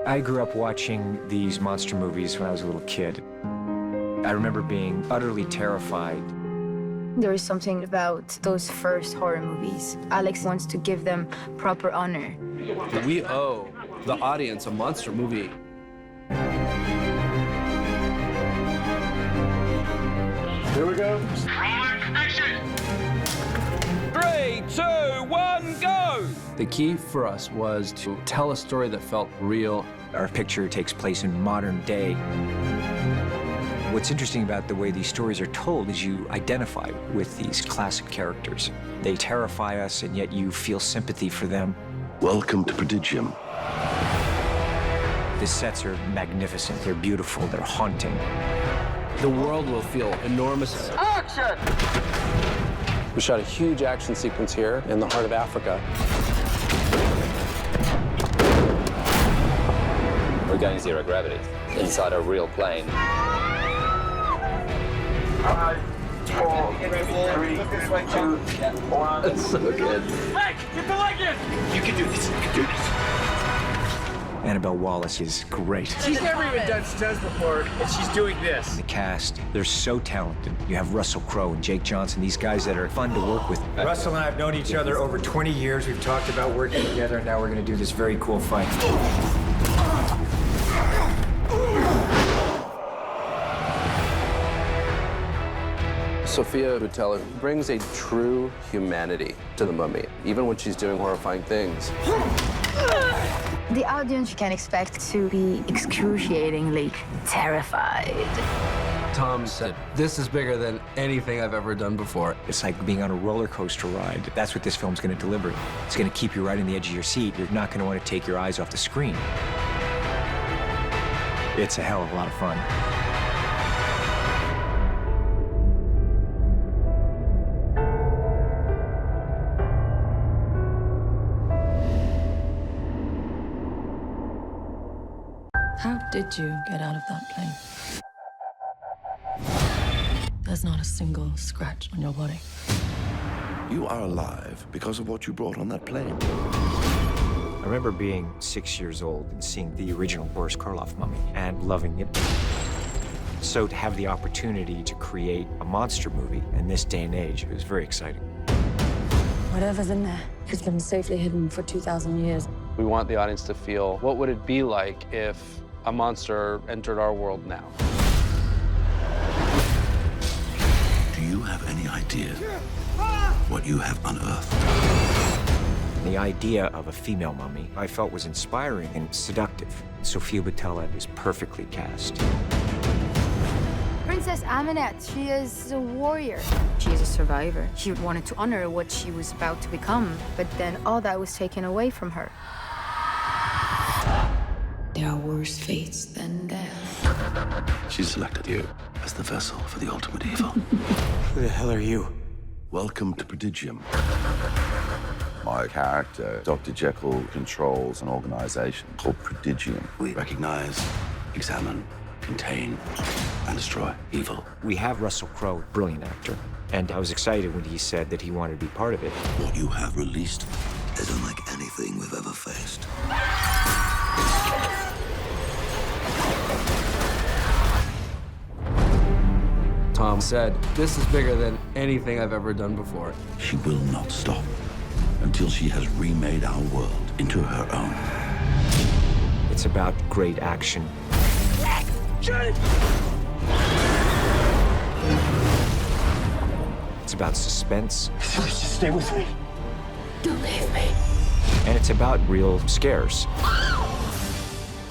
I grew up watching these monster movies when I was a little kid. I remember being utterly terrified. There is something about those first horror movies. Alex wants to give them proper honor. We owe the audience a monster movie. Here we go. Action! 3, 2, 1, go! The key for us was to tell a story that felt real. Our picture takes place in modern day. What's interesting about the way these stories are told is you identify with these classic characters. They terrify us, and yet you feel sympathy for them. Welcome to Prodigium. The sets are magnificent. They're beautiful. They're haunting. The world will feel enormous. Action! We shot a huge action sequence here in the heart of Africa. We're going zero gravity inside a real plane. 5, 4, 3, 2, 1. It's so good. Leg! Get the leg in! You can do this. You can do this. Annabelle Wallis is great. She's never even done stunts before, and she's doing this. The cast, they're so talented. You have Russell Crowe and Jake Johnson, these guys that are fun to work with. Russell and I have known each other over 20 years. We've talked about working together, and now we're going to do this very cool fight. Sofia Boutella brings a true humanity to the mummy, even when she's doing horrifying things. The audience can expect to be excruciatingly terrified. Tom said, "This is bigger than anything I've ever done before." It's like being on a roller coaster ride. That's what this film's going to deliver. It's going to keep you right on the edge of your seat. You're not going to want to take your eyes off the screen. It's a hell of a lot of fun. How did you get out of that plane? There's not a single scratch on your body. You are alive because of what you brought on that plane. I remember being 6 years old and seeing the original Boris Karloff mummy and loving it. So to have the opportunity to create a monster movie in this day and age, it was very exciting. Whatever's in there has been safely hidden for 2,000 years. We want the audience to feel, what would it be like if a monster entered our world now? Do you have any idea what you have unearthed? The idea of a female mummy I felt was inspiring and seductive. Sofia Boutella is perfectly cast. Princess Aminette, she is a warrior. She is a survivor. She wanted to honor what she was about to become, but then all that was taken away from her. There are worse fates than death. She selected you as the vessel for the ultimate evil. Who the hell are you? Welcome to Prodigium. My character, Dr. Jekyll, controls an organization called Prodigium. We recognize, examine, contain, and destroy evil. We have Russell Crowe, brilliant actor, and I was excited when he said that he wanted to be part of it. What you have released is unlike anything we've ever faced. Tom said, "This is bigger than anything I've ever done before." She will not stop until she has remade our world into her own. It's about great action. It's about suspense. Stay with me. Don't leave me. And it's about real scares.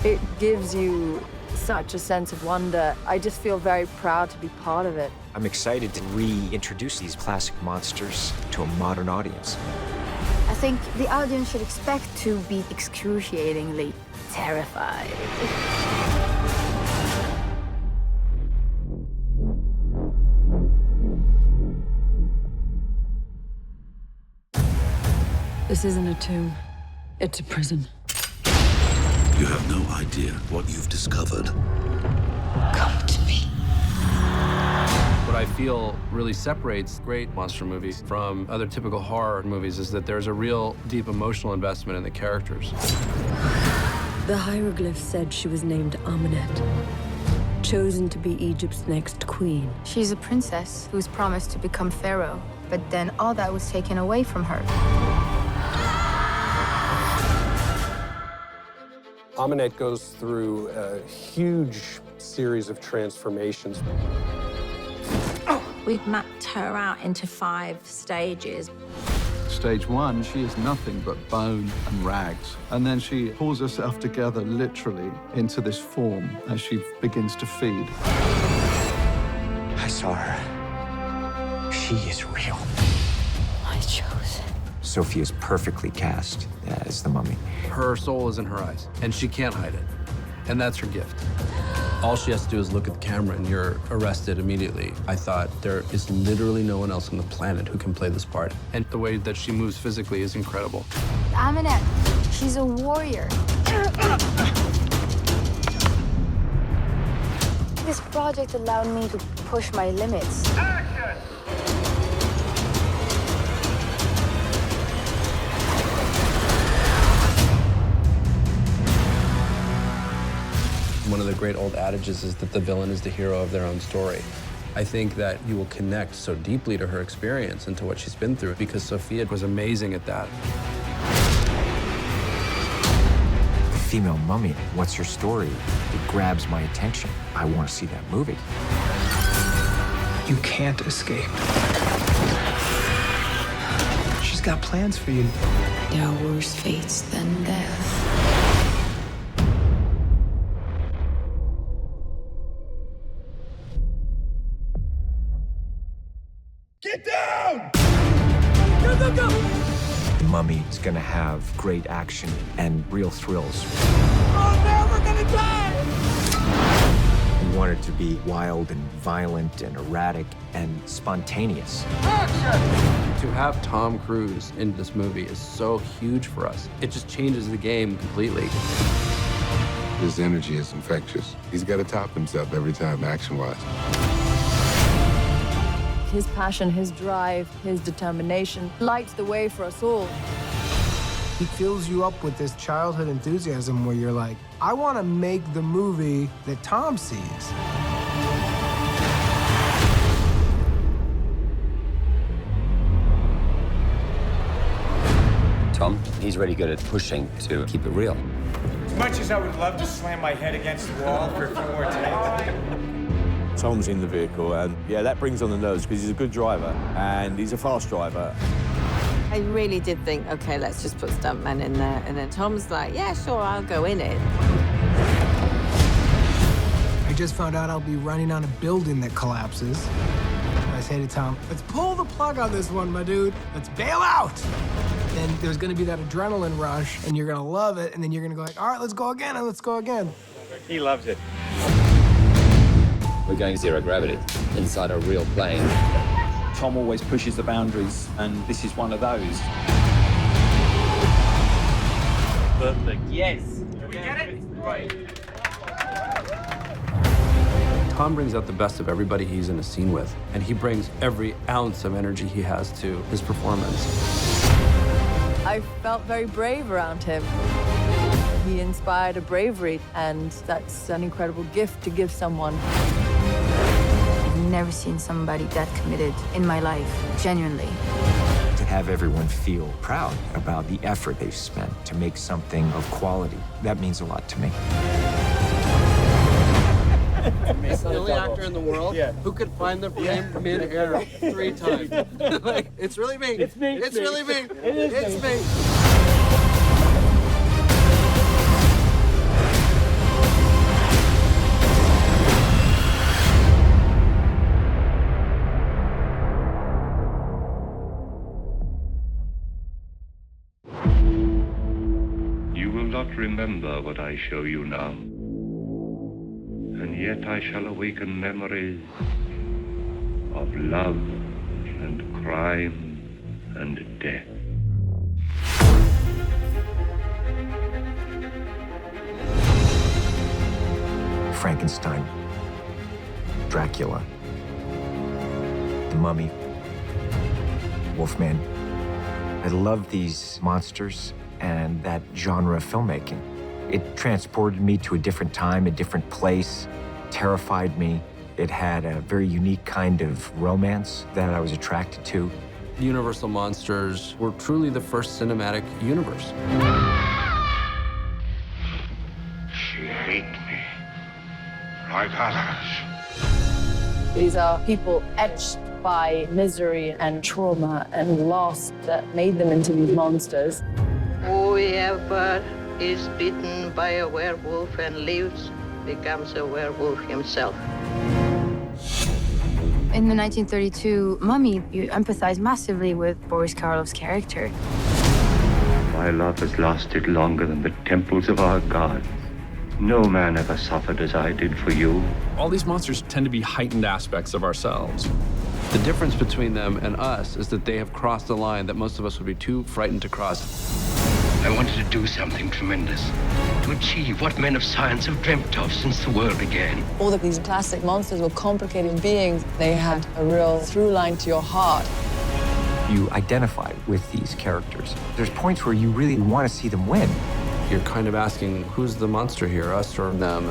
It gives you such a sense of wonder. I just feel very proud to be part of it. I'm excited to reintroduce these classic monsters to a modern audience. I think the audience should expect to be excruciatingly terrified. This isn't a tomb. It's a prison. You have no idea what you've discovered. Come to me. What I feel really separates great monster movies from other typical horror movies is that there's a real deep emotional investment in the characters. The hieroglyph said she was named Amenet, chosen to be Egypt's next queen. She's a princess who was promised to become pharaoh, but then all that was taken away from her. Amenet goes through a huge series of transformations. We've mapped her out into 5 stages. Stage 1, she is nothing but bone and rags. And then she pulls herself together literally into this form as she begins to feed. I saw her. She is real. I chose. Sofia's perfectly cast as the mummy. Her soul is in her eyes, and she can't hide it. And that's her gift. All she has to do is look at the camera and you're arrested immediately. I thought there is literally no one else on the planet who can play this part. And the way that she moves physically is incredible. Amenet, she's a warrior. This project allowed me to push my limits. Action! One of the great old adages is that the villain is the hero of their own story. I think that you will connect so deeply to her experience and to what she's been through because Sofia was amazing at that. The female mummy, what's her story? It grabs my attention. I want to see that movie. You can't escape. She's got plans for you. There are worse fates than death. Get down! Go, go, go! The mummy is going to have great action and real thrills. Oh no, we're gonna die! We want it to be wild and violent and erratic and spontaneous. To have Tom Cruise in this movie is so huge for us. It just changes the game completely. His energy is infectious. He's got to top himself every time, action-wise. His passion, his drive, his determination lights the way for us all. He fills you up with this childhood enthusiasm where you're like, I want to make the movie that Tom sees. Tom, he's really good at pushing to keep it real. As much as I would love to slam my head against the wall for a few more takes. Tom's in the vehicle, and yeah, that brings on the nose because he's a good driver and he's a fast driver. I really did think, okay, let's just put stuntmen in there. And then Tom's like, yeah, sure, I'll go in it. I just found out I'll be running on a building that collapses. I say to Tom, let's pull the plug on this one, my dude. Let's bail out. Then there's gonna be that adrenaline rush, and you're gonna love it, and then you're gonna go like, all right, let's go again, and let's go again. He loves it. We're going zero gravity inside a real plane. Tom always pushes the boundaries, and this is one of those. Perfect. Yes. Did we get it? Right. Tom brings out the best of everybody he's in a scene with, and he brings every ounce of energy he has to his performance. I felt very brave around him. He inspired a bravery, and that's an incredible gift to give someone. I've never seen somebody that committed in my life, genuinely. To have everyone feel proud about the effort they've spent to make something of quality, that means a lot to me. He's the only actor in the world who could find the frame mid-air 3 times. Like, it's really me. It's me. It's really me. It's me. You will not remember what I show you now. And yet I shall awaken memories of love and crime and death. Frankenstein, Dracula, the Mummy, Wolfman. I love these monsters and that genre of filmmaking. It transported me to a different time, a different place, terrified me. It had a very unique kind of romance that I was attracted to. Universal Monsters were truly the first cinematic universe. She hate me like others. These are people etched by misery and trauma and loss that made them into these monsters. Whoever is bitten by a werewolf and lives becomes a werewolf himself. In the 1932 Mummy, you empathize massively with Boris Karloff's character. My love has lasted longer than the temples of our gods. No man ever suffered as I did for you. All these monsters tend to be heightened aspects of ourselves. The difference between them and us is that they have crossed a line that most of us would be too frightened to cross. I wanted to do something tremendous, to achieve what men of science have dreamt of since the world began. All of these classic monsters were complicated beings. They had a real through line to your heart. You identify with these characters. There's points where you really want to see them win. You're kind of asking, who's the monster here, us or them?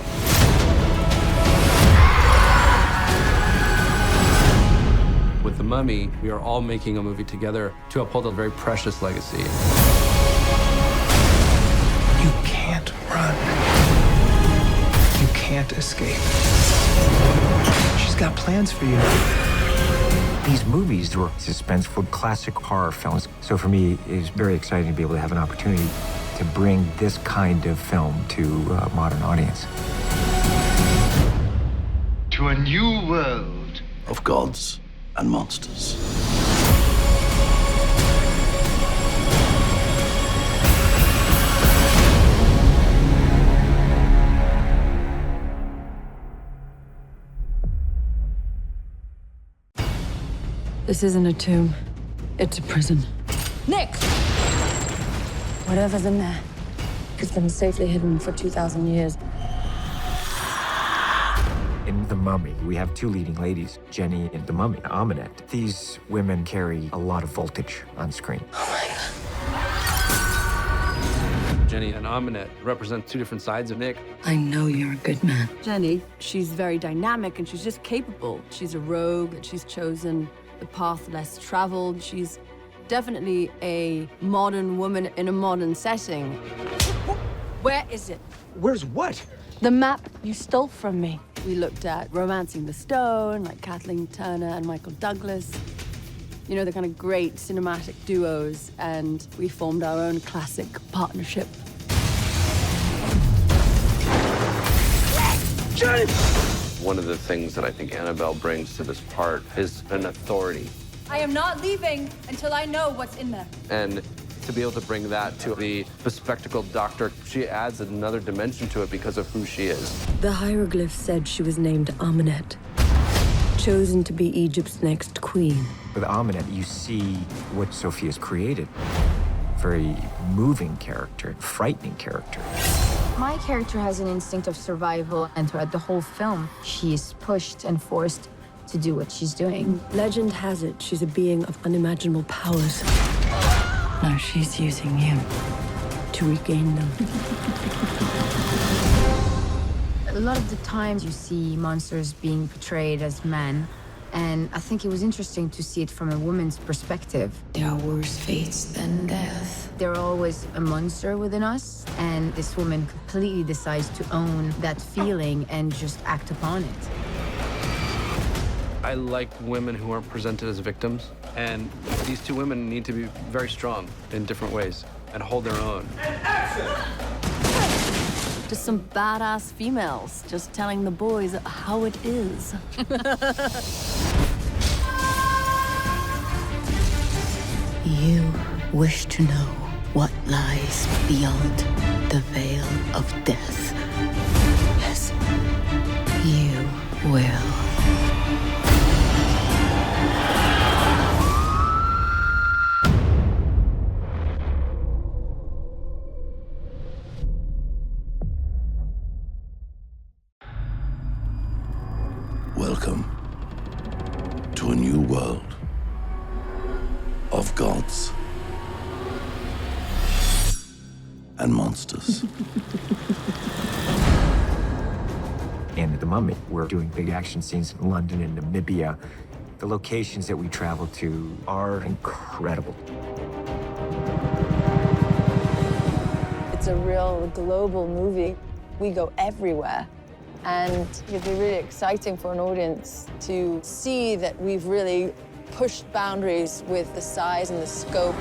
With The Mummy, we are all making a movie together to uphold a very precious legacy. You can't run. You can't escape. She's got plans for you. These movies were suspenseful, classic horror films. So for me, it was very exciting to be able to have an opportunity to bring this kind of film to a modern audience. To a new world of gods and monsters. This isn't a tomb. It's a prison. Nick! Whatever's in there, it's been safely hidden for 2,000 years. In The Mummy, we have two leading ladies, Jenny and the Mummy, Aminette. These women carry a lot of voltage on screen. Jenny and Aminette represent two different sides of Nick. I know you're a good man. Jenny, she's very dynamic and she's just capable. She's a rogue, she's chosen the path less traveled. She's definitely a modern woman in a modern setting. Where is it? Where's what? The map you stole from me. We looked at Romancing the Stone, like Kathleen Turner and Michael Douglas. You know, the kind of great cinematic duos, and we formed our own classic partnership. Jenny! One of the things that I think Annabelle brings to this part is an authority. I am not leaving until I know what's in there. And to be able to bring that to the bespectacled doctor, she adds another dimension to it because of who she is. The hieroglyph said she was named Aminette, chosen to be Egypt's next queen. With Aminette, you see what Sofia's created. Very moving character, frightening character. My character has an instinct of survival, and throughout the whole film, she is pushed and forced to do what she's doing. Legend has it she's a being of unimaginable powers. Now she's using you to regain them. A lot of the times you see monsters being portrayed as men, and I think it was interesting to see it from a woman's perspective. There are worse fates than death. There are always a monster within us, and this woman completely decides to own that feeling and just act upon it. I like women who aren't presented as victims, and these two women need to be very strong in different ways and hold their own. Just some badass females, just telling the boys how it is. You wish to know what lies beyond the veil of death. Yes, you will. Welcome to a new world of gods and monsters. In The Mummy, we're doing big action scenes in London and Namibia. The locations that we travel to are incredible. It's a real global movie. We go everywhere. And it'd be really exciting for an audience to see that we've really pushed boundaries with the size and the scope.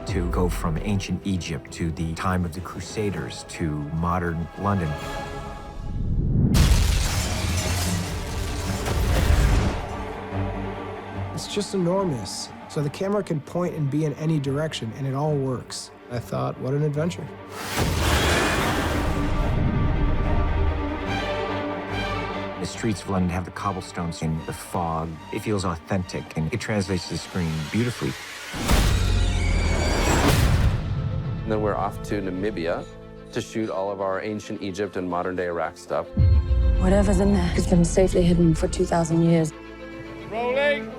To go from ancient Egypt to the time of the Crusaders to modern London. It's just enormous. So the camera can point and be in any direction, and it all works. I thought, what an adventure. The streets of London have the cobblestones and the fog. It feels authentic, and it translates to the screen beautifully. And then we're off to Namibia to shoot all of our ancient Egypt and modern-day Iraq stuff. Whatever's in there has been safely hidden for 2,000 years. Rolling!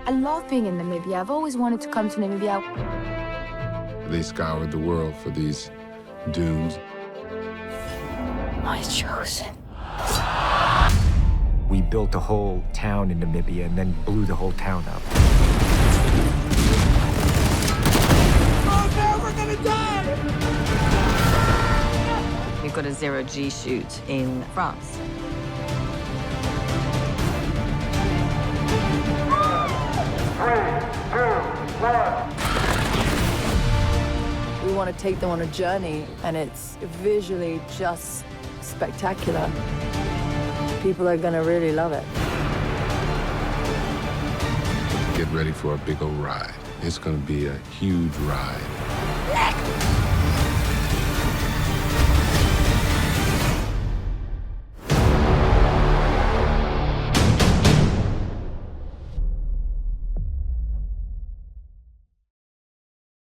I love being in Namibia. I've always wanted to come to Namibia. They scoured the world for these dunes. My chosen. We built a whole town in Namibia and then blew the whole town up. Oh no, we're gonna die! We've got a zero-G shoot in France. We want to take them on a journey, and it's visually just spectacular. People are going to really love it. Get ready for a big old ride. It's going to be a huge ride.